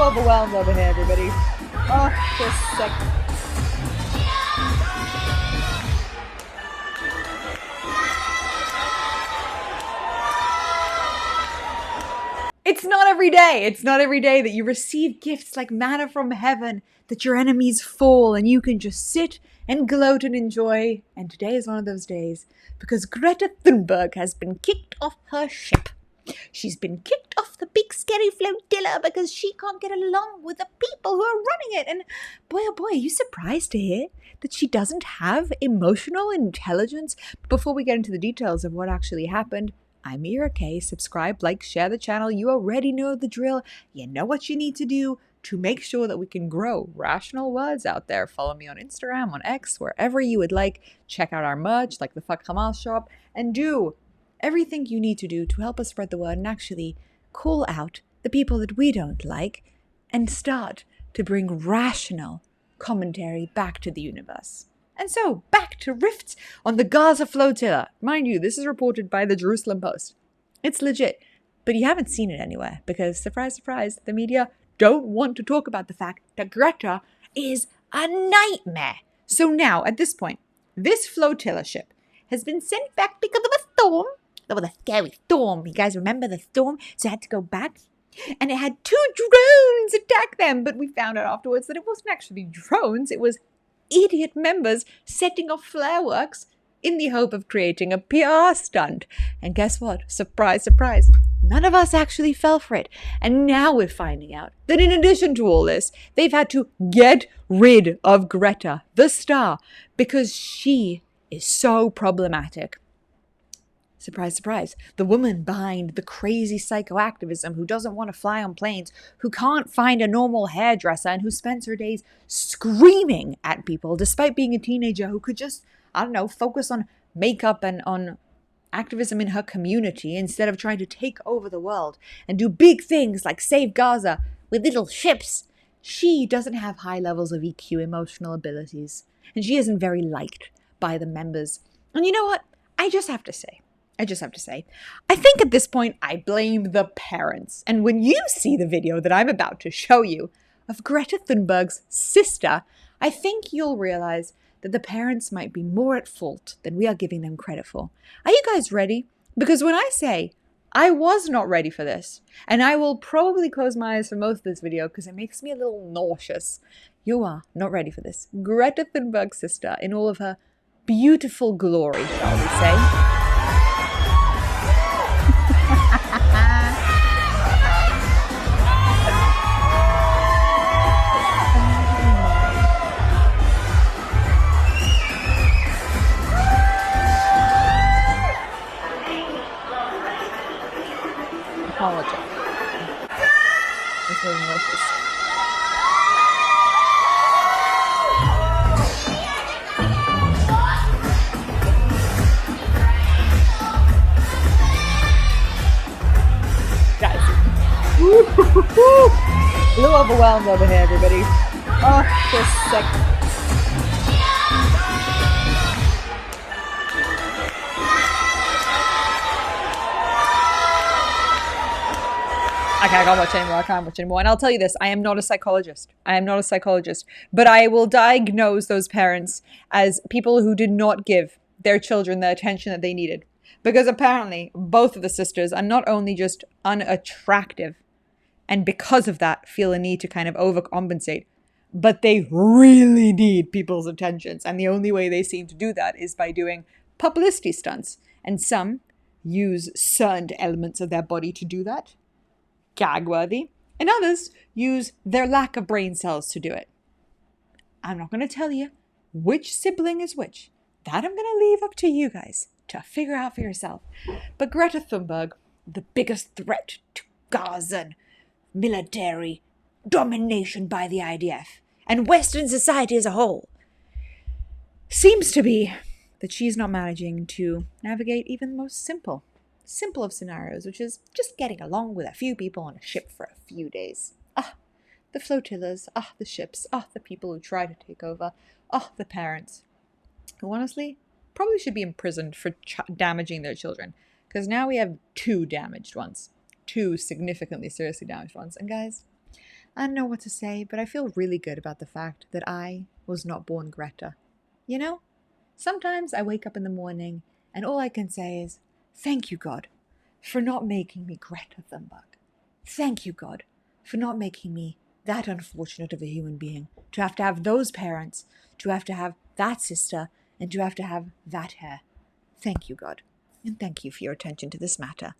little overwhelmed over here, everybody. Oh, just a sec. It's not every day. It's not every day that you receive gifts like manna from heaven, that your enemies fall and you can just sit and gloat and enjoy. And today is one of those days because Greta Thunberg has been kicked off her ship. She's been kicked off the big scary flotilla because she can't get along with the people who are running it. And boy, oh boy, are you surprised to hear that she doesn't have emotional intelligence? Before we get into the details of what actually happened, I'm Mira K. Subscribe, like, share the channel. You already know the drill. You know what you need to do to make sure that we can grow rational words out there. Follow me on Instagram, on X, wherever you would like. Check out our merch, like the Fuck Hamas shop, and do everything you need to do to help us spread the word and actually call out the people that we don't like and start to bring rational commentary back to the universe. And so, back to rifts on the Gaza Flotilla. Mind you, this is reported by the Jerusalem Post. It's legit, but you haven't seen it anywhere because, surprise, surprise, the media don't want to talk about the fact that Greta is a nightmare. So now, at this point, this flotilla ship has been sent back because of a storm. Oh, the scary storm. You guys remember the storm? So it had to go back. And it had 2 drones attack them. But we found out afterwards that it wasn't actually drones. It was idiot members setting off fireworks in the hope of creating a PR stunt. And guess what? Surprise, surprise. None of us actually fell for it. And now we're finding out that in addition to all this, they've had to get rid of Greta, the star, because she is so problematic. Surprise, surprise. The woman behind the crazy psychoactivism who doesn't want to fly on planes, who can't find a normal hairdresser, and who spends her days screaming at people despite being a teenager who could just, I don't know, focus on makeup and on activism in her community instead of trying to take over the world and do big things like save Gaza with little ships. She doesn't have high levels of EQ, emotional abilities, and she isn't very liked by the members. And you know what? I just have to say, I think at this point I blame the parents. And when you see the video that I'm about to show you of Greta Thunberg's sister, I think you'll realize that the parents might be more at fault than we are giving them credit for. Are you guys ready? Because when I say I was not ready for this, and I will probably close my eyes for most of this video because it makes me a little nauseous, you are not ready for this. Greta Thunberg's sister in all of her beautiful glory, shall we say. Apologize. It's really malicious. Guys. A little overwhelmed over here, everybody. Oh, just a sec. I can't watch anymore. And I'll tell you this, I am not a psychologist. But I will diagnose those parents as people who did not give their children the attention that they needed. Because apparently, both of the sisters are not only just unattractive, and because of that, feel a need to kind of overcompensate, but they really need people's attentions. And the only way they seem to do that is by doing publicity stunts. And some use certain elements of their body to do that. Gag-worthy, and others use their lack of brain cells to do it. I'm not going to tell you which sibling is which. That I'm going to leave up to you guys to figure out for yourself. But Greta Thunberg, the biggest threat to Gazan military domination by the IDF and Western society as a whole, seems to be that she's not managing to navigate even the most simple of scenarios, which is just getting along with a few people on a ship for a few days. The flotillas, the ships, the people who try to take over, the parents, who honestly probably should be imprisoned for damaging their children, because now we have 2 damaged ones, 2 significantly seriously damaged ones. And guys, I don't know what to say, but I feel really good about the fact that I was not born Greta. You know? Sometimes I wake up in the morning and all I can say is, thank you, God, for not making me Greta Thunberg. Thank you, God, for not making me that unfortunate of a human being, to have those parents, to have that sister, and to have that hair. Thank you, God, and thank you for your attention to this matter.